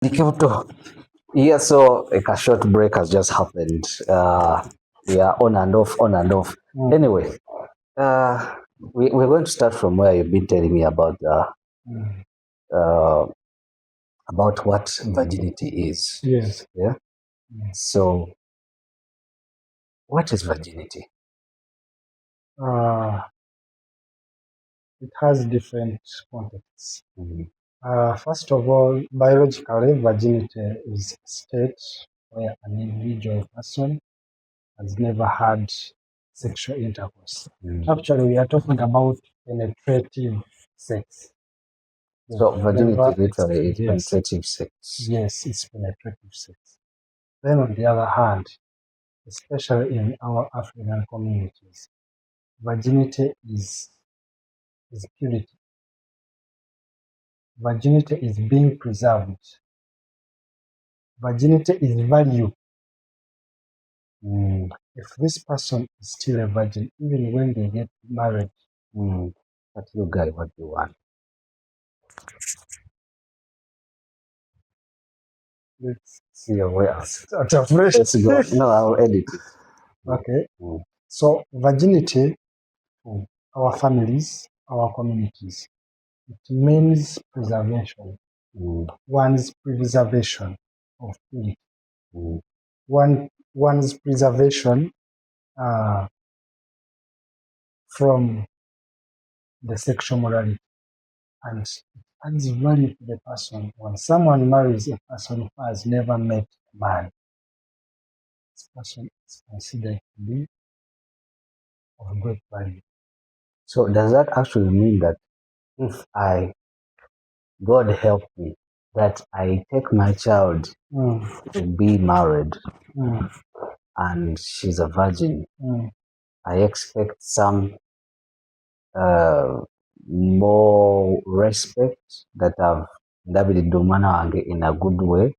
Nikimuto. Yeah, so like a short break has just happened. Yeah, on and off, on and off. Mm. Anyway, we're going to start from where you've been telling me Mm. uh, about what virginity is. Yes. Yeah. Mm. So, what is virginity? Uh, it has different contexts. Mhm. First of all, biologically, virginity is a state where an individual person has never had sexual intercourse. Actually, we are talking about penetrative sex. So, You've virginity never literally is yes, penetrative sex. yes, it's penetrative sex. Then, on the other hand, especially in our African communities, virginity is purity. Virginity is being preserved. Virginity is value. If this person is still a virgin, even when they get married, But you guys, what do you want? let's See your way out. let's Let's go. No, I'll edit it. Okay. Mm. So virginity to our families, our communities, it means preservation. One's preservation of purity. One's preservation from the sexual morality. And it adds value to the person. When someone marries a person who has never met a man, this person is considered to be of great value. So, does that actually mean that if God help me, that I take my child to be married and she's a virgin, I expect some more respect that I've David Dumana in a good way?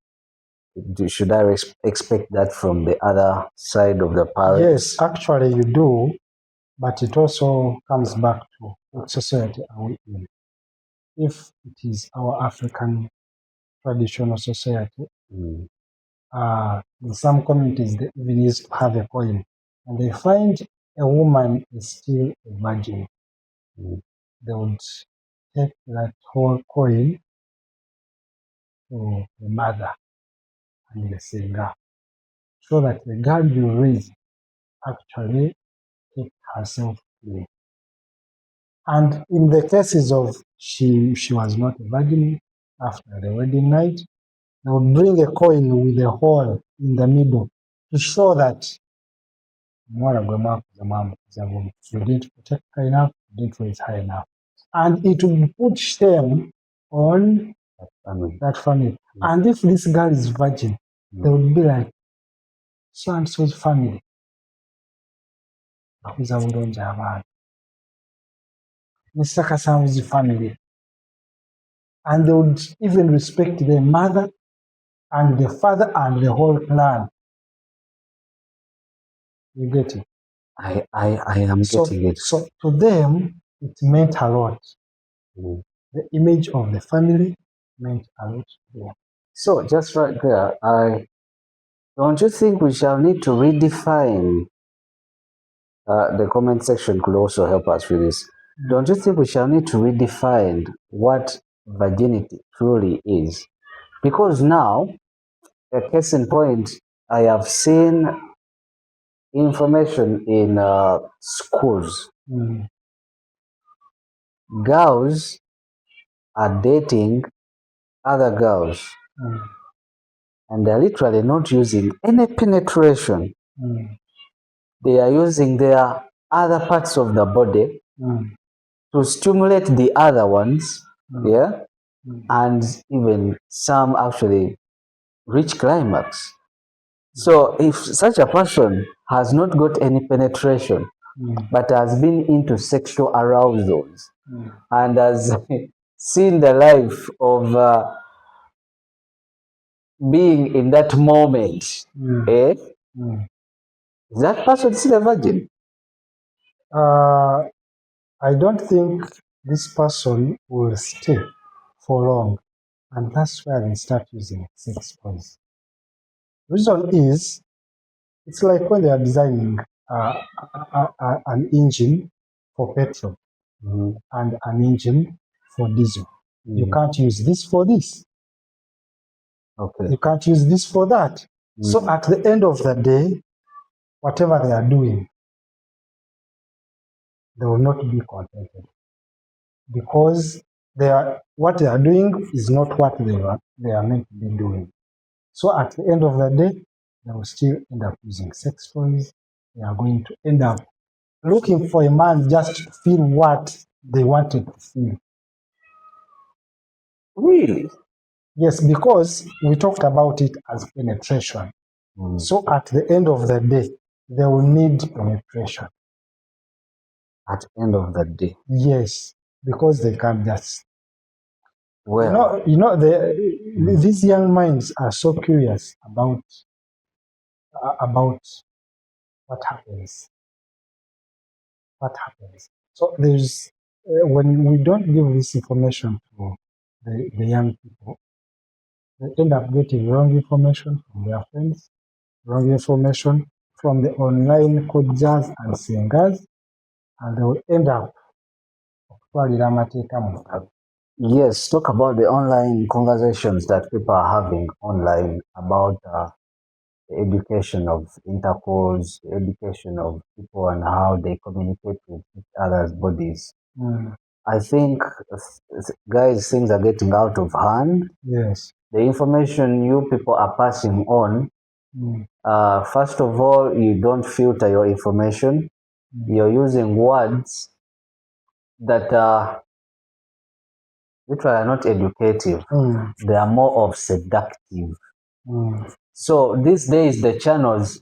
Should I expect that from the other side of the parents? Yes, actually you do, but it also comes back to what society are we in. If it is our African traditional society, in some communities they even used to have a coin, and they find a woman is still a virgin. They would take that whole coin to the mother and the singer, so that the girl you raise actually take herself clean. And in the cases of she was not a virgin after the wedding night, they would bring a coin with a hole in the middle to show that you didn't protect her enough, you didn't raise her enough. And it would put shame on that family. And if this girl is virgin, they would be like, so and so's family. Mr. Kasam's family. And they would even respect the mother and the father and the whole clan. You get it? I am getting it. So to them, it meant a lot. The image of the family meant a lot to them. So just right there, don't you think we shall need to redefine? The comment section could also help us with this. Don't you think we shall need to redefine what virginity truly is? Because now, a case in point, I have seen information in schools. Girls are dating other girls, and they're literally not using any penetration. They are using their other parts of the body to stimulate the other ones, yeah, and even some actually reach climax. So if such a person has not got any penetration, but has been into sexual arousals and has seen the life of being in that moment, is that person still a virgin? I don't think this person will stay for long. And that's where they start using sex toys. Reason is, it's like when they are designing an engine for petrol and an engine for diesel. You can't use this for this. Okay. You can't use this for that. So at the end of the day, whatever they are doing, they will not be contented because what they are doing is not what they are meant to be doing. So at the end of the day, they will still end up using sex toys. They are going to end up looking for a man just to feel what they wanted to feel. Really? Yes, because we talked about it as penetration. So at the end of the day, they will need penetration. At the end of the day? Yes, because they can't just. Well, These young minds are so curious about what happens. What happens? So there's when we don't give this information to the young people, they end up getting wrong information from their friends, wrong information from the online coaches and singers, and they will end up kutwalira amateeka mu ngalo. Yes, talk about the online conversations that people are having online about the education of intercourse, the education of people and how they communicate with each other's bodies. I think, guys, things are getting out of hand. Yes. The information you people are passing on, first of all, you don't filter your information. You're using words that are literally are not educative. They are more of seductive. So these days, the channels,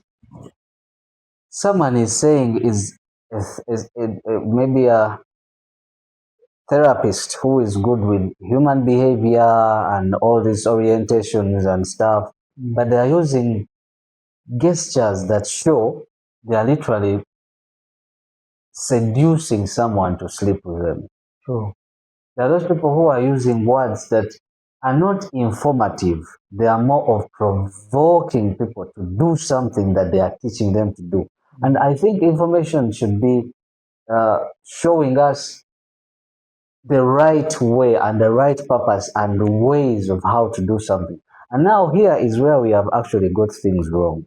someone is saying is maybe a therapist who is good with human behavior and all these orientations and stuff, but they are using gestures that show they are literally seducing someone to sleep with them. True. There are those people who are using words that are not informative. They are more of provoking people to do something that they are teaching them to do. And I think information should be showing us the right way and the right purpose and the ways of how to do something. And now here is where we have actually got things wrong.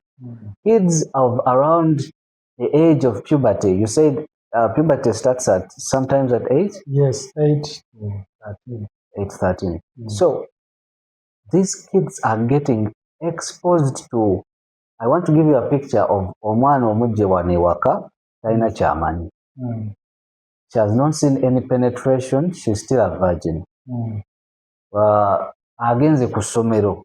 Kids of around the age of puberty, you said puberty starts at sometimes at 8? Yes, 8 to 13. 8-13. So these kids are getting exposed to, I want to give you a picture of omwana omujje wanewaka talina kyamanyi. She has not seen any penetration. She's still a virgin. Agenze ku ssomero.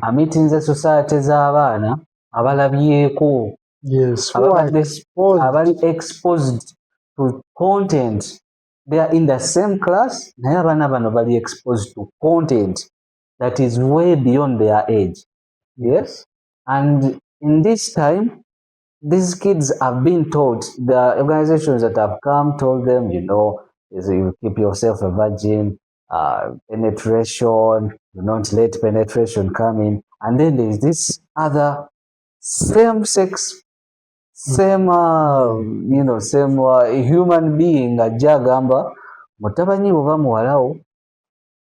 Amitinze society z'abaana abalabyeko. Yes, abali exposed to content. They are in the same class. Naye abaana bano bali exposed to content that is way beyond their age. Yes? And in this time, these kids have been taught, the organizations that have come told them, you keep yourself a virgin, penetration, do not let penetration come in. And then there's this other same-sex, same human being ajja agamba mutabanyi oba muwalawo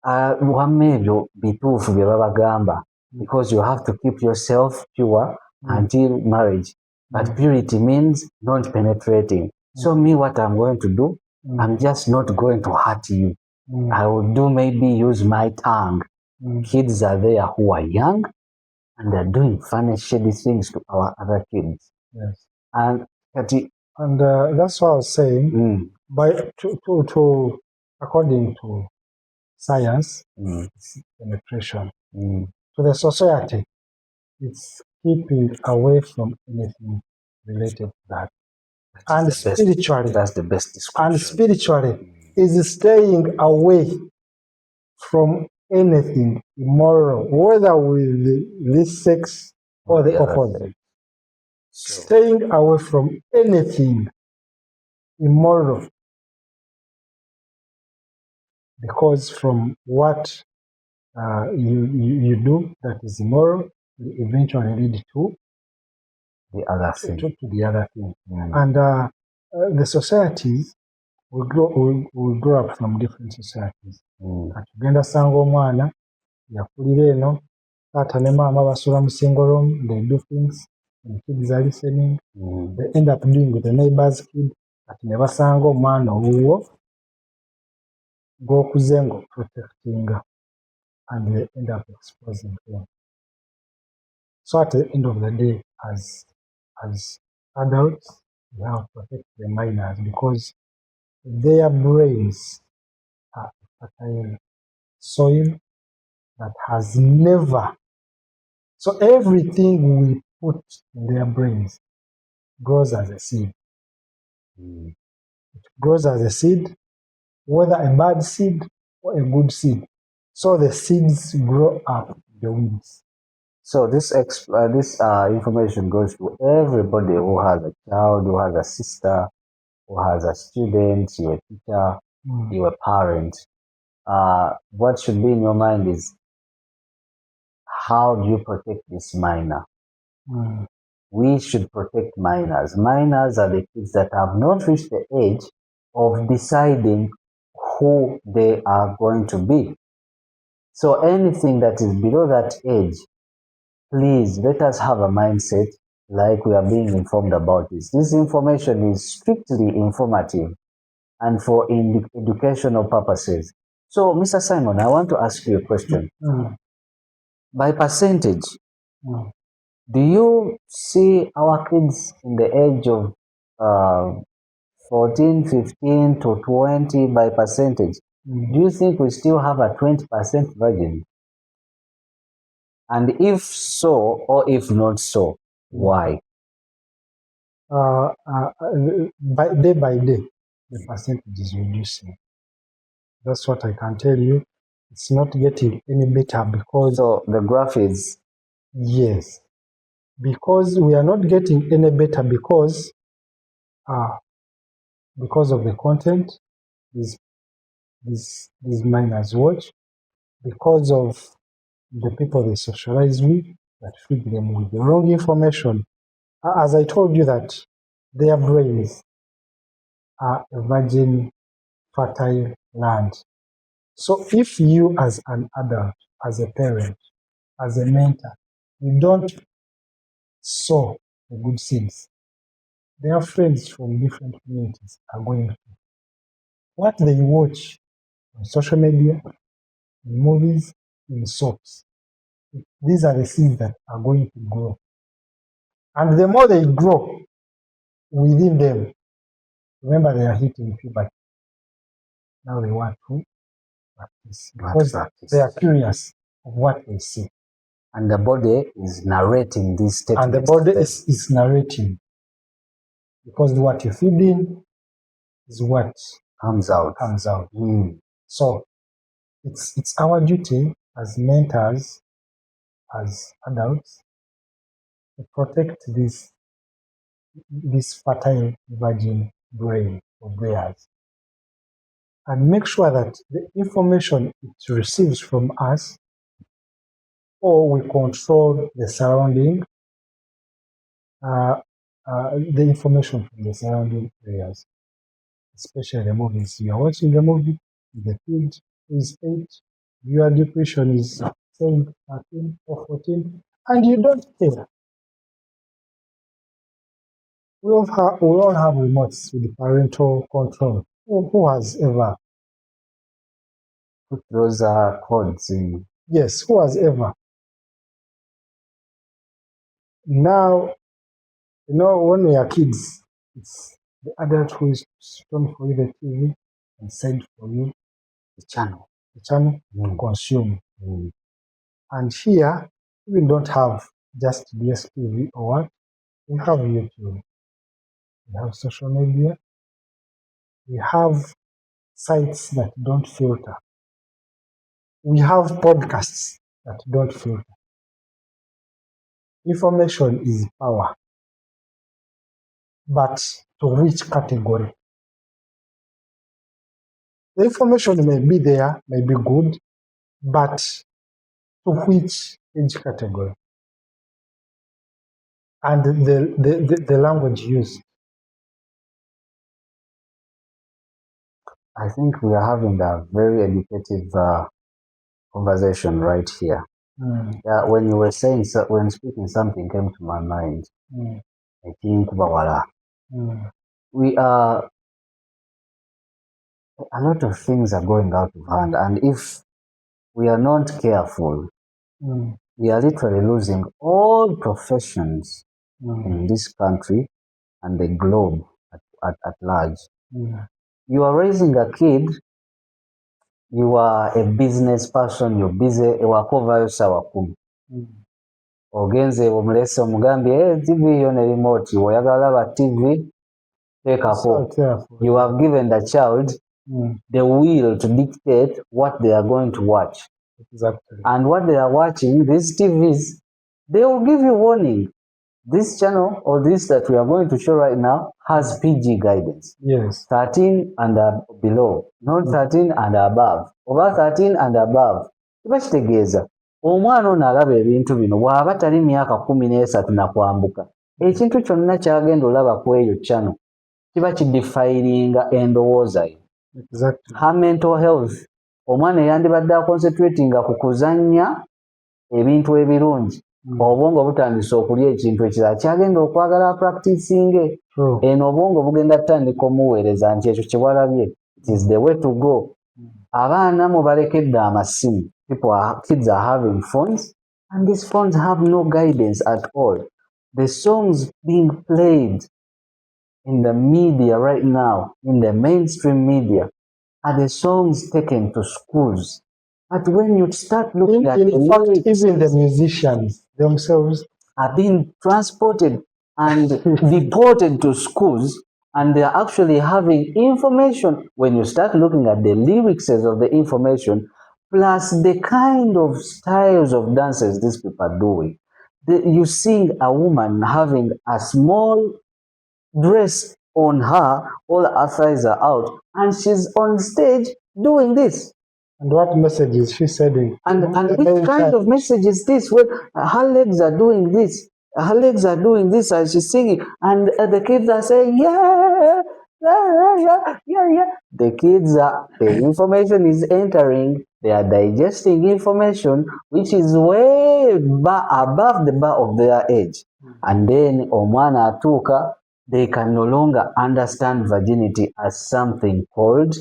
wamma ebyo bituufu bye babagamba, because you have to keep yourself pure until marriage. But purity means not penetrating. So me, what I'm going to do, I'm just not going to hurt you. I will maybe use my tongue. Kids are there who are young and they're doing funny, shady things to our other kids. Yes. And that's what I was saying. According to science, it's penetration. To the society, it's keeping away from anything related to that. And spiritually, that's the best description. And spiritually, is staying away from anything immoral, whether with this sex or the opposite. Staying away from anything immoral, because from what you do that is immoral will eventually lead to the other thing. to the other thing. And the societies will grow up from different societies. Katugenda sanga omwana yakulira eno taata ne maama basula mu single room, they do things and kids are listening. They end up doing with the neighbor's kid. Kati ne basanga omwana owuwo gw'okuze ng'oprotectinga and they end up exposing them. So at the end of the day, as adults, we have to protect the minors because their brains are fertile soil that has never. So everything we put in their brains grows as a seed. It grows as a seed, whether a bad seed or a good seed. So the seeds grow up the weeds. So this information goes to everybody who has a child, who has a sister, who has a student, you're a teacher, you're a parent. What should be in your mind is, how do you protect this minor? We should protect minors. Minors are the kids that have not reached the age of deciding who they are going to be. So anything that is below that age, please let us have a mindset like we are being informed about this. This information is strictly informative and for educational purposes. So, Mr. Simon, I want to ask you a question. By percentage, do you see our kids in the age of 14, 15 to 20 by percentage? Do you think we still have a 20% virgin? And if so, or if not so, why? Day by day, the percentage is reducing. That's what I can tell you. It's not getting any better because... So the graph is... Yes. Because we are not getting any better because of the content these minors watch, because of the people they socialize with that feed them with the wrong information. As I told you that their brains are a virgin, fertile land. So if you as an adult, as a parent, as a mentor, you don't sow the good seeds, their friends from different communities are going to. What they watch on social media, in movies, in soaps, these are the seeds that are going to grow. And the more they grow within them, remember they are hitting puberty. Now they want to practice because they are curious of what they see. And the body is narrating these statements. And the body is narrating. Because what you feed in is what comes out. So it's our duty as mentors, as adults, to protect this fertile virgin brain of theirs and make sure that the information it receives from us, or we control the surrounding, the information from the surrounding areas, especially the movies. You are watching the movie, the kid is 8, your depression is saying 13 or 14, and you don't care. We all have remotes with parental control. Who has ever put those codes in? Yes, who has ever? Now, when we are kids, it's the adult who is turn for you the TV and send for you the channel to consume. And here, we don't have just DSTV or what. We have YouTube. We have social media. We have sites that don't filter. We have podcasts that don't filter. Information is power. But to which category? The information may be there, may be good, but to which age category? And the language used. I think we are having a very educative conversation right here. Yeah, when you were saying, when speaking, something came to my mind. I think we are, a lot of things are going out of hand, and if we are not careful, we are literally losing all professions in this country and the globe at large. You are raising a kid, you are a business person, you're busy, ewakovayo sawa 10. Ogenze omulese omugambye TV yo ne remote, oyagala ba TV tekako. You have given the child the will to dictate what they are going to watch. Exactly. And what they are watching, these TVs, they will give you warning. This channel or this that we are going to show right now has PG guidance. Yes. 13 and below, not 13 and above. Over 13 and above. Kibakitegeeza omwana ono alaba ebintu bino bw'aba tali myaka 13 na kwambuka. Ekintu kyonna kyagenda olaba ku eyo channel kiba kidefininga endowooza ye. Exactly. Her mental health. Omwana yandibadde aconcentratinga ku kuzannya ebintu ebirungi. Obwongo butandise okulya ekintu ekirala kyagenda okwagala practicing. Eno obwongo bugenda tandika omuweereza nti ekyo kye walabye. It is the way to go. Abaana mubalekedde amasimu. Kids are having phones and these phones have no guidance at all. The songs being played in the media right now, in the mainstream media, are the songs taken to schools. But when you start looking at in the fact, lyrics, even the musicians themselves are being transported and deported to schools, and they are actually having information. When you start looking at the lyrics of the information, plus the kind of styles of dances these people are doing, you see a woman having a small dress on her, all her thighs are out, and she's on stage doing this. And what message is she sending? And which kind of message is this? When her legs are doing this, her legs are doing this as she's singing, and the kids are saying, yeah, yeah, yeah, yeah, yeah. The kids are, the information is entering, they are digesting information which is way above the bar of their age. And then omwana atuuka, they can no longer understand virginity as something called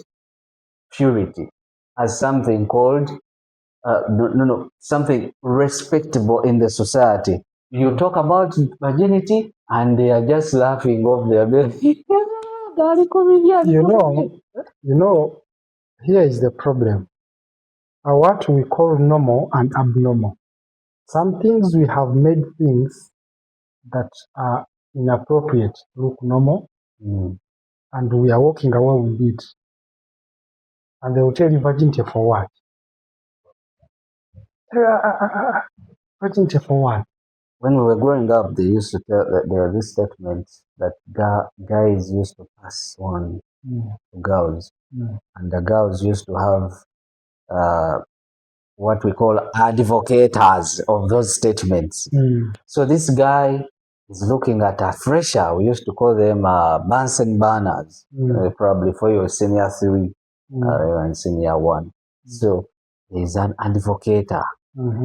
purity, as something called something respectable in the society. You talk about virginity and they are just laughing off their belly. You know, here is the problem. What we call normal and abnormal. Some things we have made things that are inappropriate look normal, and we are walking away with it. And they will tell you virginity for what? Virginity for what? When we were growing up, they used to tell that there are these statements that guys used to pass on to girls, and the girls used to have what we call advocators of those statements. So this guy is looking at a fresher. We used to call them Bunsen burners, probably for your senior 3 and senior 1. So there's an advocator.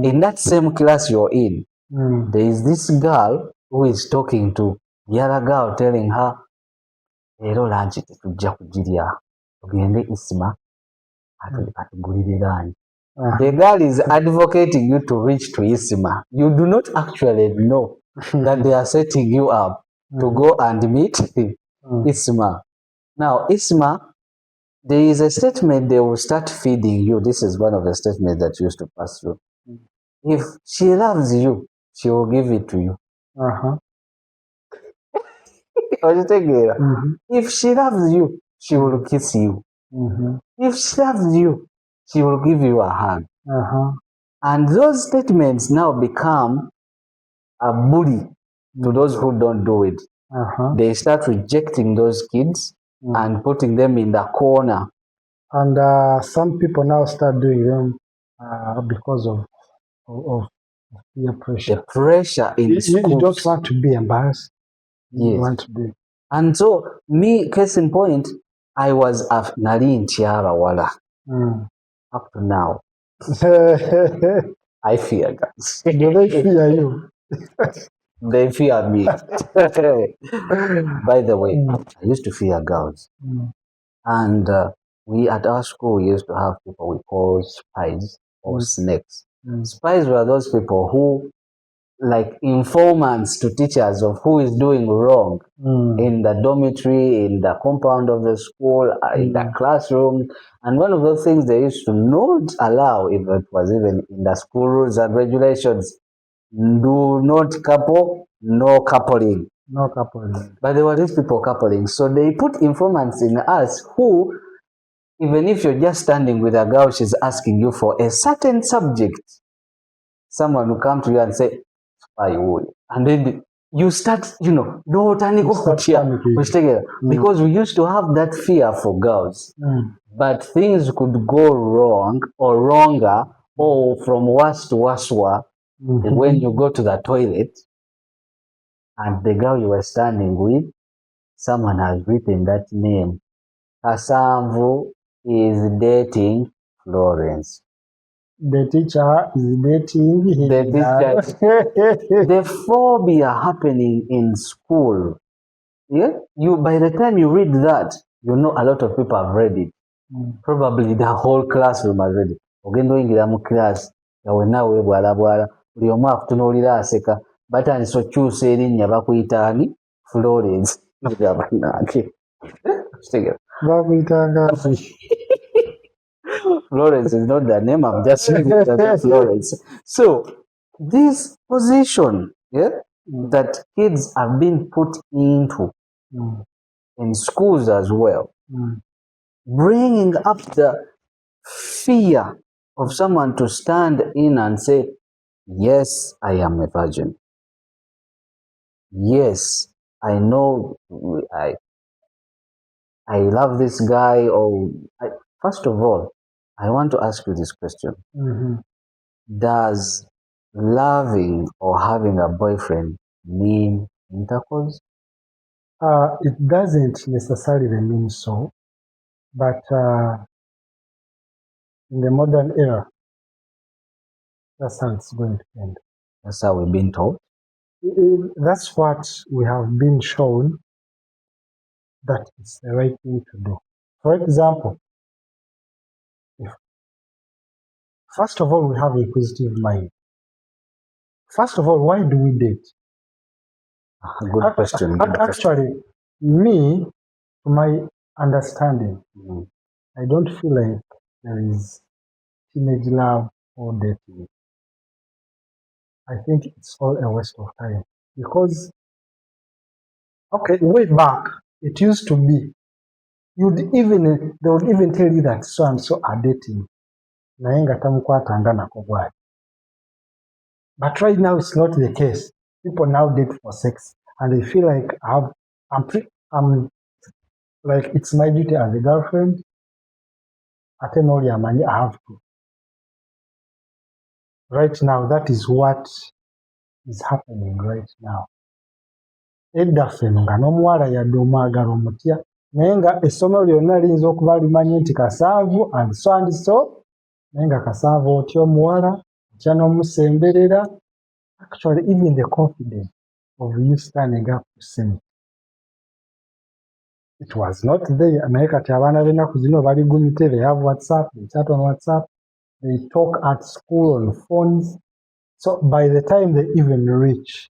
In that same class you're in, there is this girl who is talking to the other girl, telling her, "Ero lunch tetujja kugirya, tugende Isima atugulire lunch." The girl is advocating you to reach to Isima. You do not actually know that they are setting you up to go and meet Isima. Now, Isima, there is a statement they will start feeding you. This is one of the statements that used to pass through. If she loves you, she will give it to you. If she loves you, she will kiss you. If she loves you, she will give you a hug. And those statements now become a bully to those who don't do it. They start rejecting those kids and putting them in the corner. And some people now start doing them because of of peer pressure. The pressure in schools. You don't want to be embarrassed. You Yes. want to be. And so, me, case in point, I was a nali ntyaba wala. Up to now. I fear guys. Do they fear you? They fear me. By the way, I used to fear girls. And we at our school used to have people we call spies or snakes. Spies were those people who, like informants to teachers of who is doing wrong in the dormitory, in the compound of the school, in the classroom. And one of those things they used to not allow, if it was even in the school rules and regulations, do not couple, no coupling. No coupling. But there were these people coupling. So they put informants in us who, even if you're just standing with a girl, she's asking you for a certain subject, someone will come to you and say, and then you start, no because we used to have that fear for girls. But things could go wrong or wronger or from worse to worse when you go to the toilet and the girl you were standing with, someone has written that name. Kasamvu is dating Florence. The teacher is dating the teacher. The phobia happening in school. Yeah, by the time you read that, you know a lot of people have read it. Probably the whole classroom has read it. Ogenda oyingira mu class yawe naawe bwala buli omu akutunuulira aseka batandise okyusa erinnya bakuyita ani Florence nogamba nange bakuyitanga Florence is not the name, I'm just saying that Florence. So this position, that kids have been put into in schools as well, bringing up the fear of someone to stand in and say, yes, I am a virgin. Yes, I know I love this guy. First of all, I want to ask you this question. Does loving or having a boyfriend mean intercourse? It doesn't necessarily mean so, but in the modern era, that's how it's going to end. That's how we've been told. That's what we have been shown that it's the right thing to do. For example, first of all, we have a inquisitive mind. First of all, why do we date? Good question. Actually, me, to my understanding, I don't feel like there is teenage love or dating. I think it's all a waste of time. Because, okay, way back, it used to be, they would even tell you that so and so are dating. But right now, it's not the case. People now date for sex, and they feel like I'm like it's my duty as a girlfriend. I tell all your money, I have to. Right now, that is what is happening right now. Edda feno nga n'omuwala yadde omwagala omutya naye nga essomo lyonna liyinza okuba limanyi nti Kasaavu and so naye nga Kasaavu otya omuwala otya n'omusemberera. Actually, even the confidence of you standing up to sing, it was not there. Naye kati abaana b'ennaku zino bali gumite, they have WhatsApp, they chat on WhatsApp, they talk at school on phones. So by the time they even reach,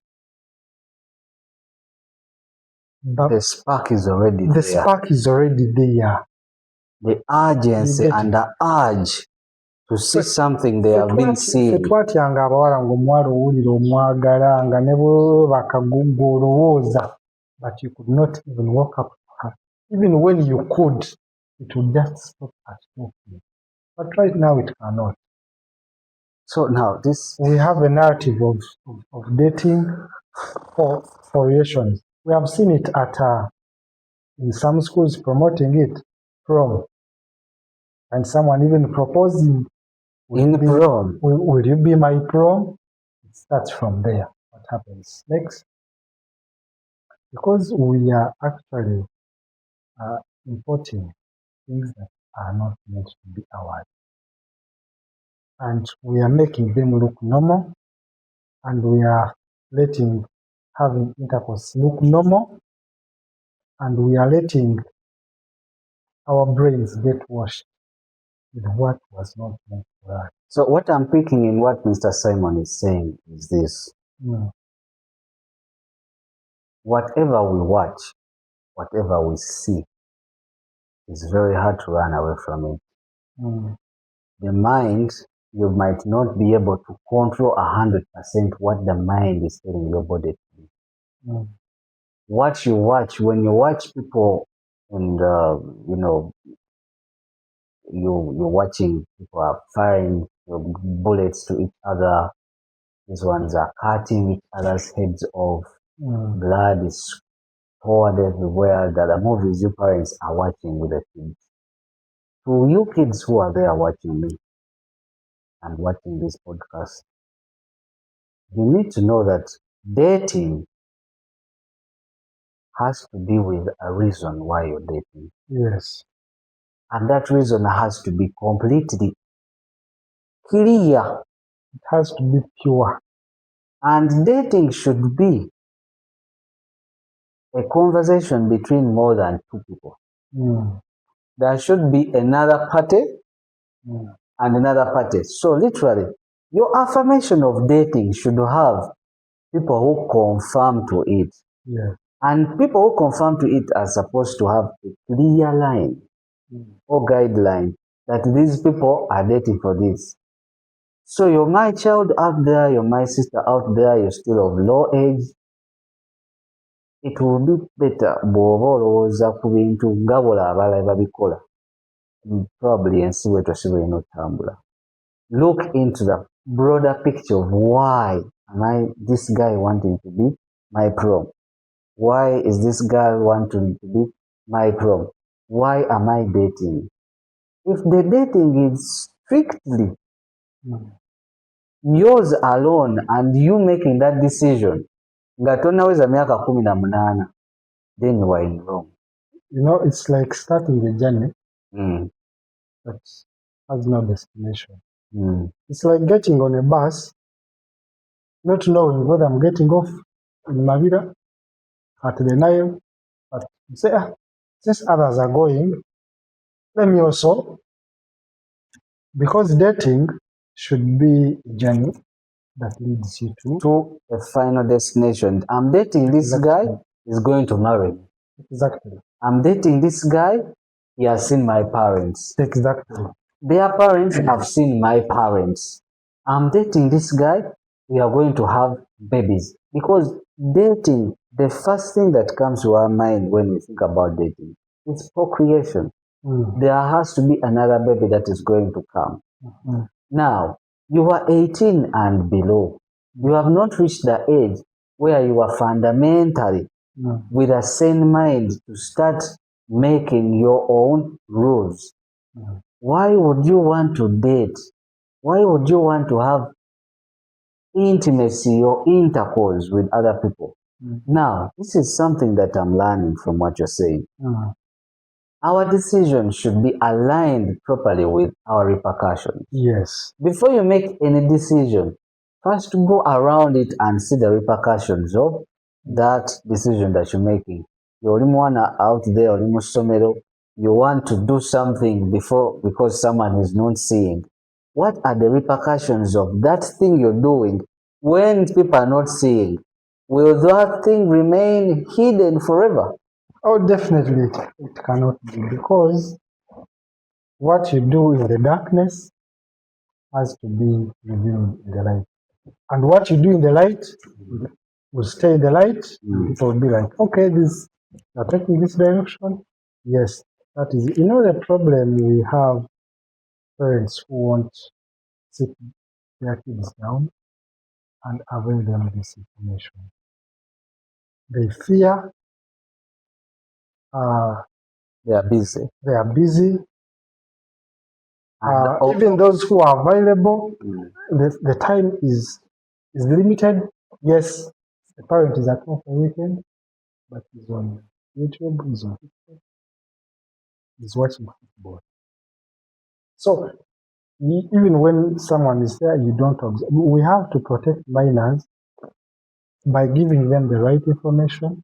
the spark is already there. The spark is already there. The urgency and the urge to see something they have been seeing. Twatyanga abawala ng'omuwala owulira omwagala nga ne bwe bakagolowooza, but you could not even walk up to her. Even when you could, it would just stop at talking. But right now it cannot. So now we have a narrative of dating for relations. We have seen it at in some schools promoting it from, and someone even proposing In prom. Will you be my prom? It starts from there. What happens next? Because we are actually importing things that are not meant to be ours. And we are making them look normal, and we are letting having intercourse look normal, and we are letting our brains get washed with what was not meant for us. So what I'm picking in what Mr. Simon is saying is this. Whatever we watch, whatever we see, it's very hard to run away from it. The mind, you might not be able to control 100% what the mind is telling your body to do. What you watch, when you watch people and, you're watching people are firing bullets to each other. These ones are cutting each other's heads off. Blood is poured everywhere. There are movies you parents are watching with the kids. To you kids who are there watching me and watching this podcast, you need to know that dating has to be with a reason why you're dating. Yes. And that reason has to be completely clear. It has to be pure. And dating should be a conversation between more than two people. There should be another party and another party. So literally, your affirmation of dating should have people who confirm to it. Yeah. And people who confirm to it are supposed to have a clear line or guideline that these people are dating for this. So you're my child out there, you're my sister out there, you're still of low age. It will be better bw'oba olowooza ku bintu nga bw'olaba abalala babikola. Probably ensi bwetyo si bw'erina otambula. Look into the broader picture of why am I this guy wanting to be my prom? Why is this girl wanting to be my prom? Why am I dating? If the dating is strictly yours alone and you making that decision, nga tonaweza myaka 18, then you are in wrong. You know, it's like starting a journey that has no destination. It's like getting on a bus, not knowing whether I'm getting off in Mavira at the Nile, but you say, since others are going, let me also, because dating should be a journey that leads you to a final destination. I'm dating this guy, he's going to marry me. Exactly. I'm dating this guy, he has seen my parents. Exactly. Their parents have seen my parents. I'm dating this guy, we are going to have babies. Because dating, the first thing that comes to our mind when we think about dating is procreation. There has to be another baby that is going to come. Now, you are 18 and below. You have not reached the age where you are fundamentally with a sane mind to start making your own rules. Why would you want to date? Why would you want to have intimacy or intercourse with other people? Now, this is something that I'm learning from what you're saying. Our decision should be aligned properly with our repercussions. Yes. Before you make any decision, first go around it and see the repercussions of that decision that you're making. You're out there, you want to do something because someone is not seeing. What are the repercussions of that thing you're doing when people are not seeing? Will that thing remain hidden forever? Oh, definitely it cannot be, because what you do in the darkness has to be revealed in the light. And what you do in the light will stay in the light. People will be like, okay, you're taking this direction. Yes, that is, the problem we have, parents who won't sit their kids down and avail them this information. They fear, they are busy. They are busy, Even those who are available, the time is limited. Yes, the parent is at home for weekend, but he's on YouTube, he's on TikTok, he's watching football. So even when someone is there, you don't observe. We have to protect minors by giving them the right information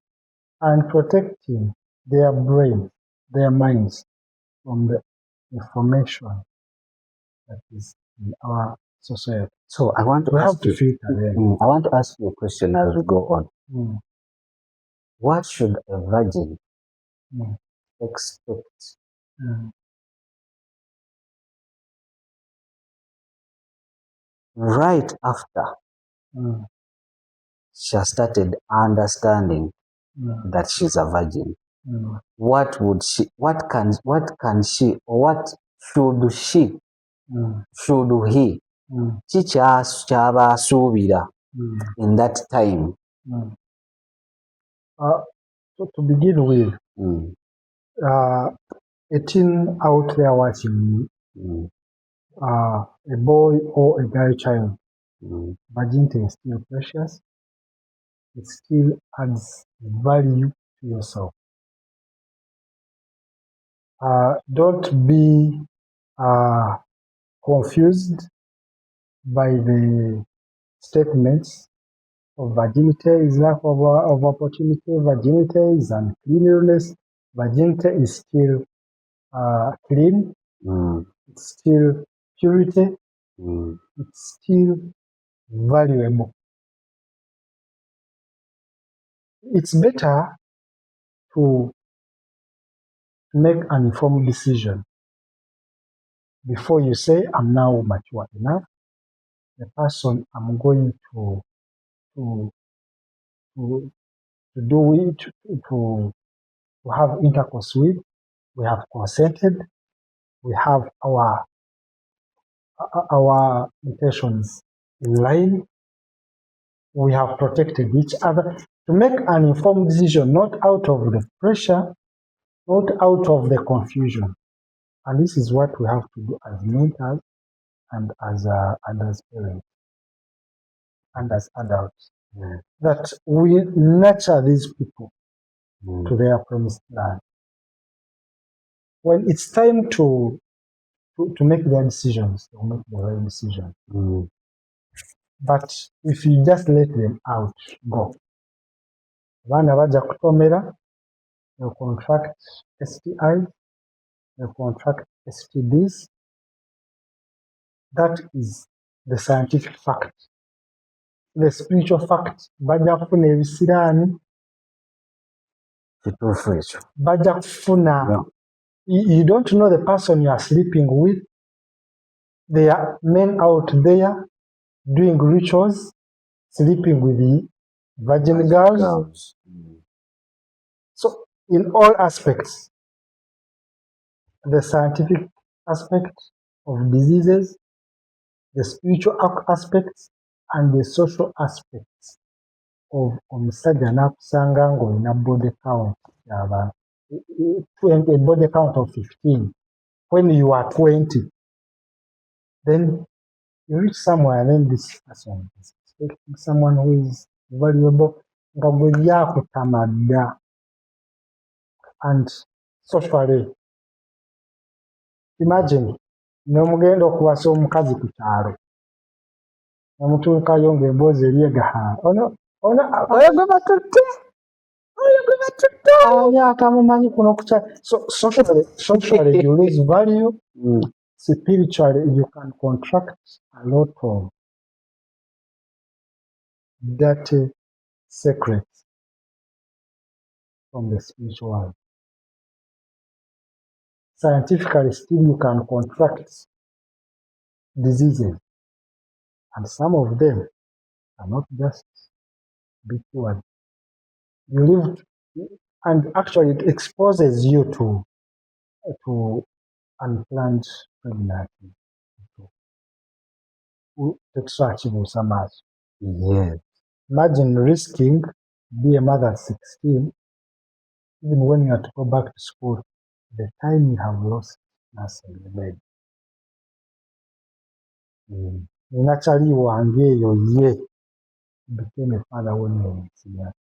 and protecting their brains, their minds from the information that is in our society. So I want to We ask have to you, filter them. I want to ask you a question as we go on. Mm, What should a virgin mm, expect mm, right after mm, she has started understanding mm, that she's a virgin? mm, What can she, or what should she, mm, should he, mm, kyaba asuubira mm, in that time? mm. So to begin with, Mm, a teen out there watching mm, a boy or a girl child, mm, virginity is still precious. It still adds value to yourself. Don't be confused by the statements of virginity is lack of opportunity, virginity is uncleanliness, virginity is still clean, mm, it's still purity, mm, it's still valuable. It's better to make an informed decision before you say, I'm now mature enough. The person I'm going to to to, to do it to have intercourse with, we have consented, we have our intentions in line, we have protected each other to make an informed decision, not out of the pressure, not out of the confusion. And this is what we have to do as mentors and as parents and as adults. mm, That we nurture these people mm, to their promised land. When it's time to make their decisions, they'll make the right decision. mm. But if you just let them out, go. Abaana bajja kutomera, they'll contract STIs, they'll contract STDs. That is the scientific fact. The spiritual fact, bajja kufuna ebisiraani, Kituufu ekyo. bajja kufuna. Yeah. You don't know the person you are sleeping with. There are men out there doing rituals, sleeping with the virgin girls. Mm, So, in all aspects, the scientific aspect of diseases, the spiritual aspects, and the social aspects of omusajja n'akusanga ng'olina body count y'abantu, a body count of 15 when you are 20, then you reach somewhere and then this person is expecting someone who is valuable nga gwe lyakutamagga. And socially, imagine n'omugenda okuwasa omukazi ku kyalo nemutuukayo ng'emboozi eri egahaa oyo gwe batutte ani atamumanyi kuno ku kyalo. So socially you lose value. Spiritually you can contract a lot of dirty secrets from the spiritual world. Scientifically still you can contract diseases, and some of them are not just be cured. You live, and actually it exposes you to unplanned pregnancy. yes. Imagine risking be a mother at 16, even when you have to go back to school, the time you have lost nursing the baby. Naturally wange eyo ye became a father when he was young.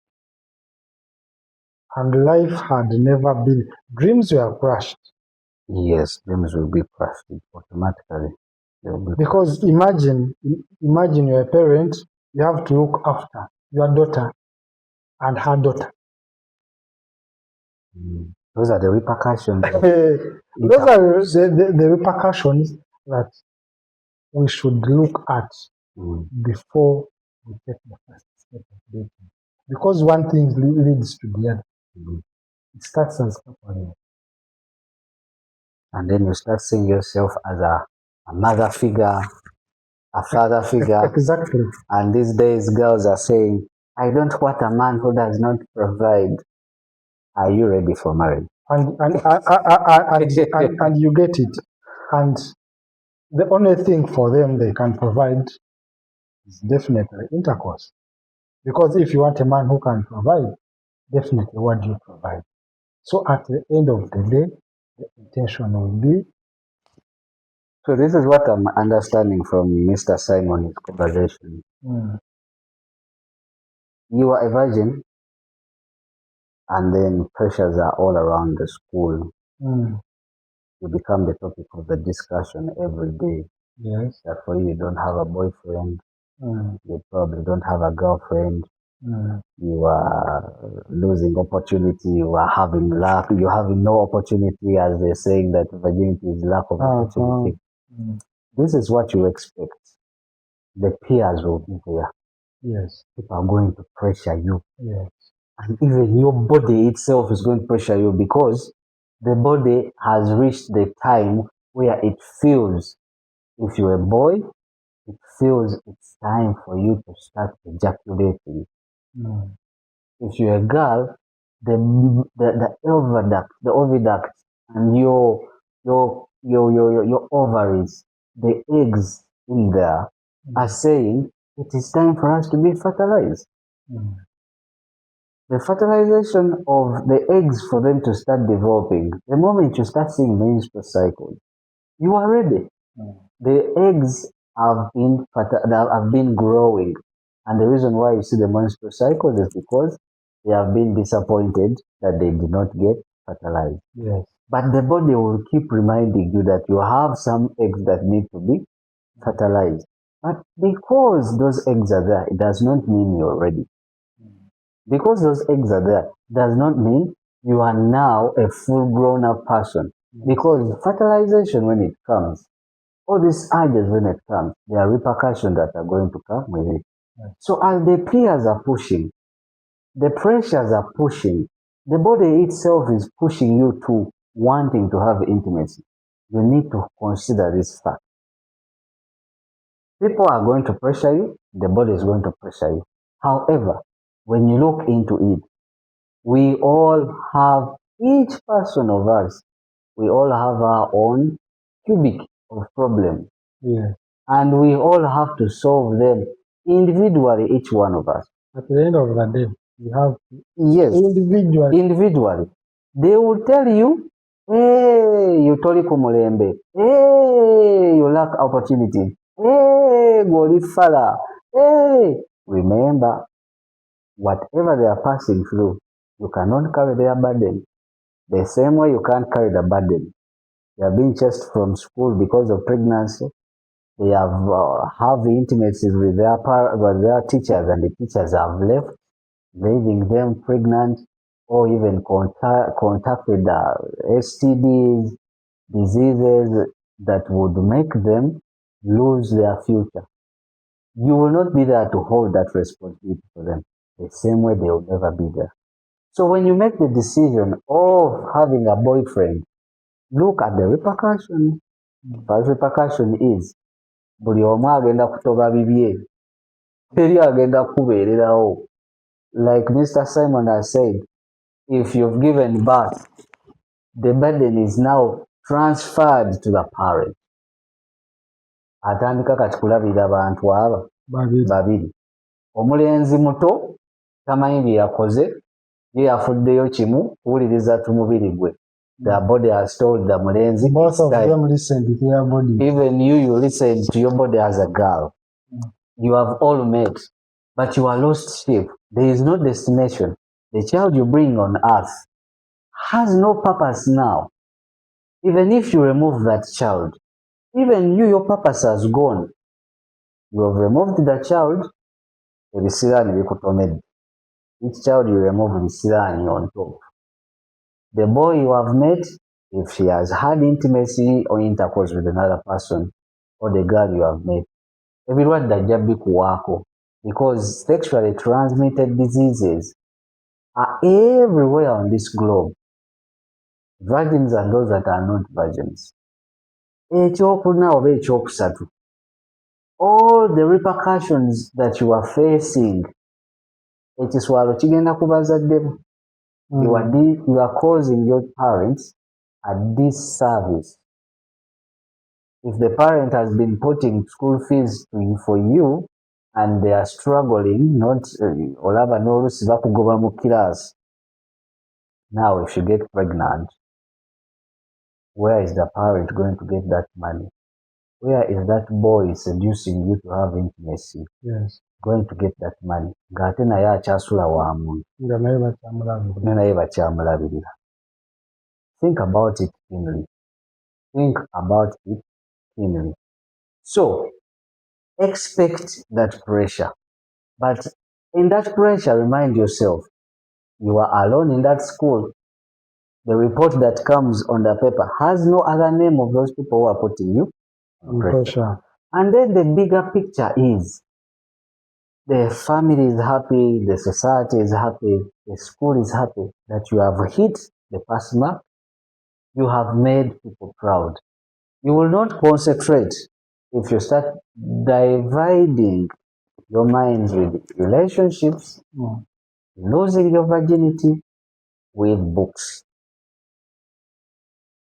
And life had never been, dreams were crushed. Yes, dreams will be crushed automatically. Because imagine you're a parent, you have to look after your daughter and her daughter. Those are the repercussions. Those are the repercussions that we should look at before we take the first step of dating. Because one thing leads to the other. It starts as couple. And then you start seeing yourself as a mother figure, a father figure. Exactly. And these days, girls are saying, I don't want a man who does not provide. Are you ready for marriage? And you get it. And the only thing for them they can provide is definitely intercourse. Because if you want a man who can provide, definitely what do you provide? So at the end of the day, the intention will be. So this is what I'm understanding from Mr. Simon's conversation. You are a virgin, and then pressures are all around the school. You become the topic of the discussion every day. Yes. That for you don't have a boyfriend, you probably don't have a girlfriend, you are losing opportunity, you are having lack, you're having no opportunity, as they're saying that virginity is lack of opportunity. This is what you expect. The peers will be there. Yes. People are going to pressure you. Yes. And even your body itself is going to pressure you, because the body has reached the time where it feels, if you're a boy, it feels it's time for you to start ejaculating. If you're a girl, the oviduct, and your ovaries, the eggs in there are saying it is time for us to be fertilized. The fertilization of the eggs for them to start developing, the moment you start seeing menstrual cycles, you are ready. The eggs have been growing, and the reason why you see the menstrual cycles is because they have been disappointed that they did not get fertilized. Yes. But the body will keep reminding you that you have some eggs that need to be fertilized. But because those eggs are there, it does not mean you're ready. Because those eggs are there does not mean you are now a full grown up person. Because fertilization, when it comes, all these urges, when it comes, there are repercussions that are going to come with it. So as the peers are pushing, the pressures are pushing, the body itself is pushing you to wanting to have intimacy. You need to consider this fact. People are going to pressure you, the body is going to pressure you. However, when you look into it, we all have, each person of us, we all have our own cubic of problems. Yeah. And we all have to solve them individually, each one of us. At the end of the day, we have yes, individually. They will tell you, hey, you toli kumulembe, hey, you lack opportunity, hey, golifala, hey. Remember, whatever they are passing through, you cannot carry their burden. The same way you can't carry the burden. They are being chased from school because of pregnancy. They have intimacies with their teachers, and the teachers have left, leaving them pregnant, or even contacted STDs, diseases that would make them lose their future. You will not be there to hold that responsibility for them. The same way they will never be there. So when you make the decision of having a boyfriend, look at the repercussion. First repercussion is, buli omu agenda kutoba bibye, teri agenda kubeererawo. Like Mr. Simon has said, if you've given birth, the burden is now transferred to the parent. Atandika kati kulabira abantu abo babiri. Omulenzi muto tamanyi bye yakoze, ye yafuddeyo kimu kuwuliriza tumubiri gwe. Their body has told them, both of them listen to their body. Even you listen to your body as a girl. You have all met, but you are lost sheep. There is no destination. The child you bring on earth has no purpose now. Even if you remove that child, even you, your purpose has gone. You have removed the child, each child you remove the on top. The boy you have met, if he has had intimacy or intercourse with another person, or the girl you have met, everyone that because sexually transmitted diseases are everywhere on this globe. Virgins and those that are not virgins. All the repercussions that you are facing, you are causing your parents a disservice. If the parent has been putting school fees for you and they are struggling, not now if you get pregnant, where is the parent going to get that money? Where is that boy seducing you to have intimacy? Yes. Going to get that money? Think about it keenly. Think about it keenly. So, expect that pressure. But in that pressure, remind yourself, you are alone in that school. The report that comes on the paper has no other name of those people who are putting you on pressure. And then the bigger picture is, the family is happy, the society is happy, the school is happy that you have hit the pass mark. You have made people proud. You will not concentrate if you start dividing your minds with relationships, losing your virginity with books.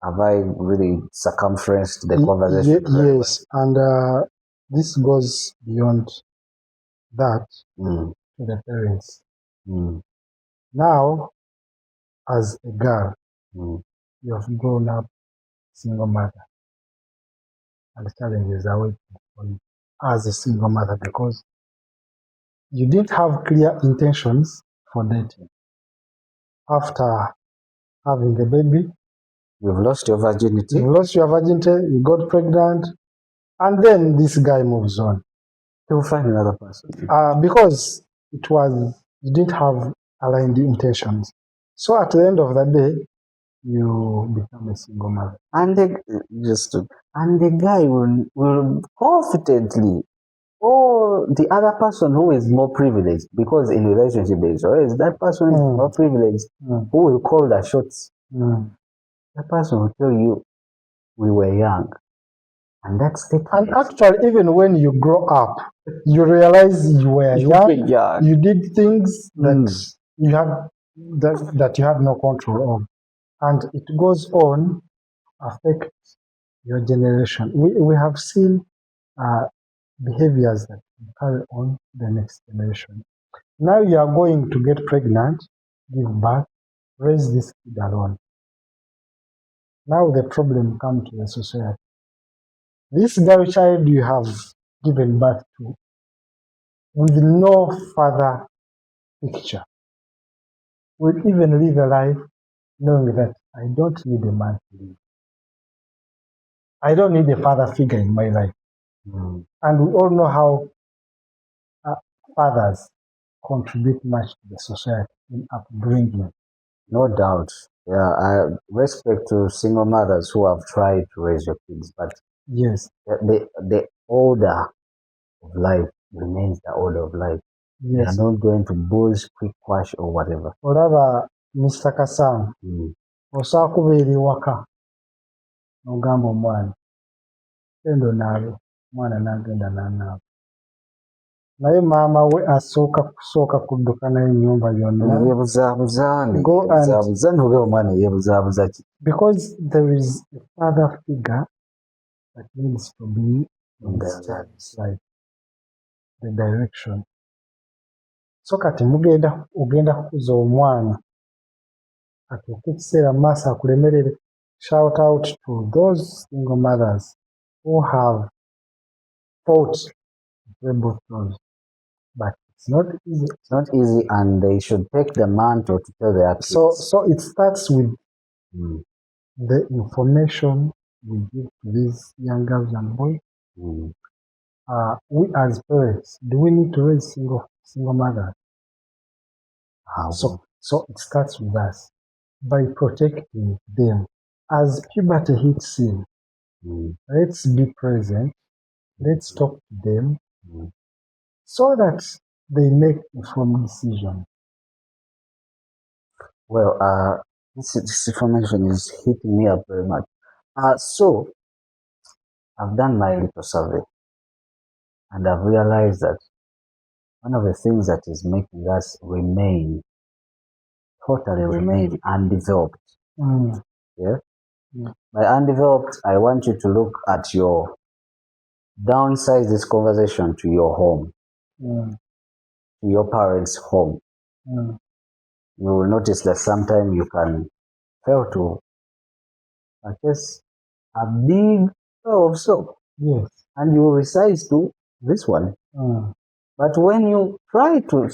Have I really circumferenced the conversation? Yes, and this goes beyond that to the parents. Now, as a girl, you have grown up single mother, and the challenges are waiting for you as a single mother because you didn't have clear intentions for dating. After having the baby, you've lost your virginity. You got pregnant, and then this guy moves on. You'll find another person. Because you didn't have aligned intentions. So at the end of the day, you become a single mother. And the guy will confidently, or the other person who is more privileged, because in relationship there is always that person is more privileged who will call the shots. That person will tell you, we were young. And that's the And actually, even when you grow up, you realize you were young. You did things that you had no control of. And it goes on affect your generation. We have seen behaviors that carry on the next generation. Now you are going to get pregnant, give birth, raise this kid alone. Now the problem comes to the society. This girl child you have given birth to with no father picture will even live a life knowing that I don't need a man to live. I don't need a father figure in my life. And we all know how fathers contribute much to the society in upbringing. No doubt. Yeah, I respect to single mothers who have tried to raise your kids, but yes, the order of life remains the order of life. Yes. They are not going to booze, quick quash, or whatever. Olaba Mr. Kasam, osakubeera waka n'ogamba omwana genda onaabe, omwana n'agenda n'anaaba. Naye maama we kusooka kudduka naye ennyumba yonna. Because there is a father figure that needs to be in the child's life, the direction. So kati ogenda kukuza omwana atuuke ekiseera mu maaso akulemerere. Shout out to those single mothers who have fought to play both roles. But it's not easy. It's not easy, and they should take the mantle to tell their kids. So it starts with the information we give to these young girls and boys. We as parents, do we need to raise single mothers? So it starts with us by protecting them. As puberty hits in, let's be present. Let's talk to them so that they make informed decisions. Well, this information is hitting me up very much. So I've done my little survey, and I've realized that one of the things that is making us totally remain undeveloped. Yeah. By undeveloped, I want you to look at downsize this conversation to your home, to your parents' home. You will notice that sometimes you can fail to purchase a big bar of soap. Yes. And you resize to this one. But when you try to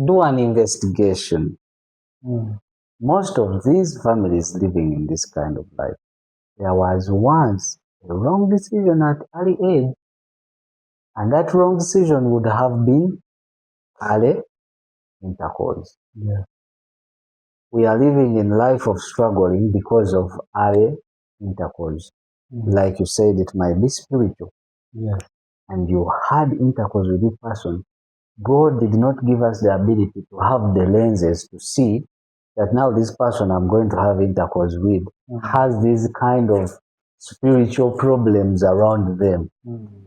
do an investigation, most of these families living in this kind of life, there was once a wrong decision at early age, and that wrong decision would have been early intercourse. Yeah. We are living in life of struggling because of early intercourse. Like you said, it might be spiritual. Yes. And you had intercourse with this person. God did not give us the ability to have the lenses to see that now this person I'm going to have intercourse with has these kind of spiritual problems around them.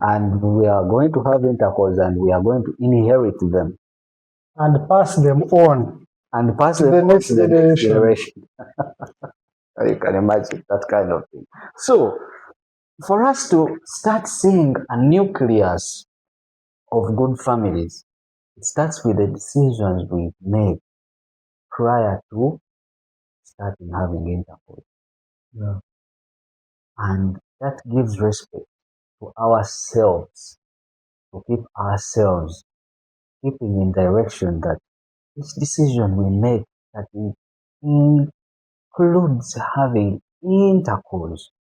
And we are going to have intercourse and we are going to inherit them. And pass them on. And pass them the on next to the next generation. You can imagine that kind of thing. So, for us to start seeing a nucleus of good families, it starts with the decisions we make prior to starting having intercourse. Yeah. And that gives respect to ourselves, to keep ourselves keeping in direction that each decision we make that includes having intercourse,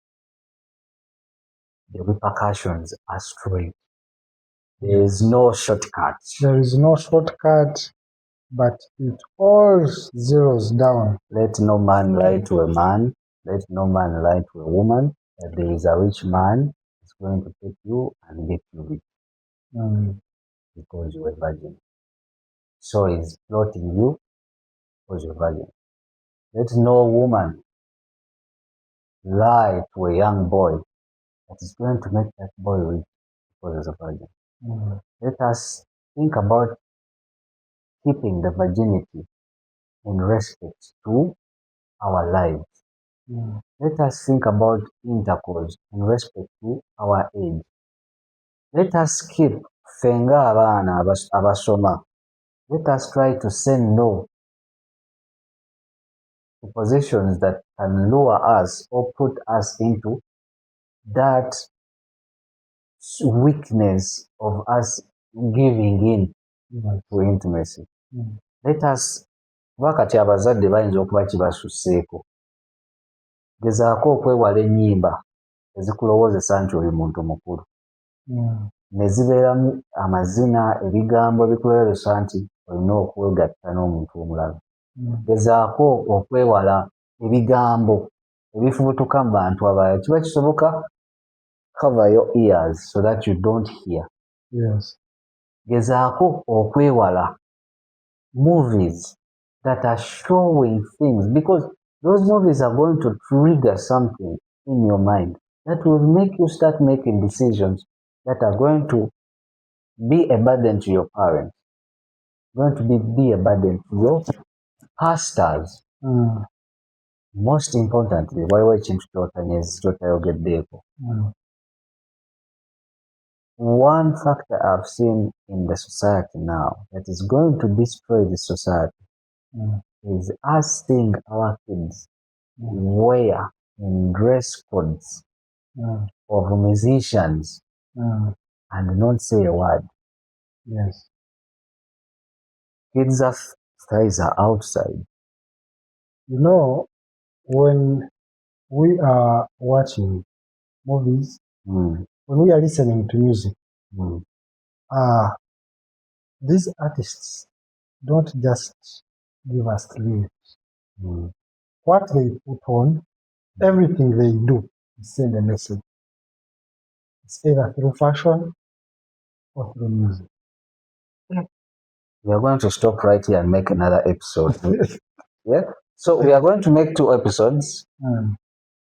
the repercussions are straight. There is no shortcut. There is no shortcut, but it all zeroes down. Let no man lie to a man. Let no man lie to a woman. That there is a rich man who's going to take you and get you rich because you are a virgin. So he's plotting you because you're a virgin. Let no woman lie to a young boy that is going to make that boy rich because he's a virgin. Let us think about keeping the virginity in respect to our lives. Let us think about intercourse in respect to our age. Let us keep fenga abaana abasoma. Let us try to say no to positions that can lure us or put us into that weakness of us giving in to intimacy. Let us, wakati abazadde bayinza okuba kibasuseeko, gezaako okwewala ennyimba ezikulowoozesa nti oli muntu mukulu. Ne zibeeramu amazina, ebigambo ebikulowoozesa nti olina okwegatta n'omuntu omulala. Gezaako okwewala ebigambo ebifubutuka mu bantu abalala. Kiba kisoboka, cover your ears so that you don't hear. Yes. Gezaako okwewala movies that are showing things, because those movies are going to trigger something in your mind that will make you start making decisions that are going to be a burden to your parents, going to be a burden to your pastors. Most importantly, waliwo ekintu ky'otayogeddeeko. One factor I've seen in the society now that is going to destroy the society is us seeing our kids wear in dress codes of musicians and not say a word. Yes. Kids' thighs are outside. You know, when we are watching movies, when we are listening to music, these artists don't just give us lyrics. What they put on, everything they do is send a message. It's either through fashion or through music. We are going to stop right here and make another episode. Yeah. So we are going to make 2 episodes,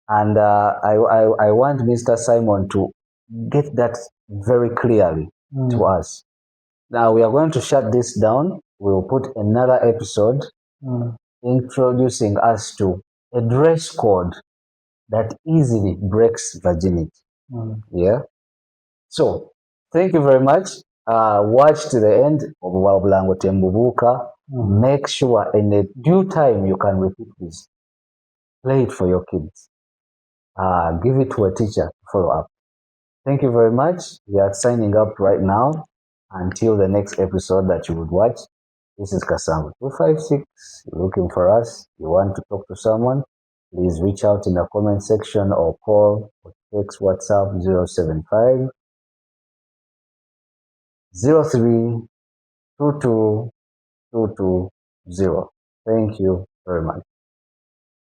and I want Mr. Simon to get that very clearly to us. Now we are going to shut this down. We will put another episode introducing us to a dress code that easily breaks virginity. Yeah. So thank you very much. Watch to the end of Wabulango Tembubuka. Make sure in a due time you can repeat this. Play it for your kids. Give it to a teacher to follow up. Thank you very much. We are signing up right now. Until the next episode that you would watch. This is Kasango 256. You're looking for us. You want to talk to someone? Please reach out in the comment section or call or text WhatsApp 075 03 22 220. Thank you very much.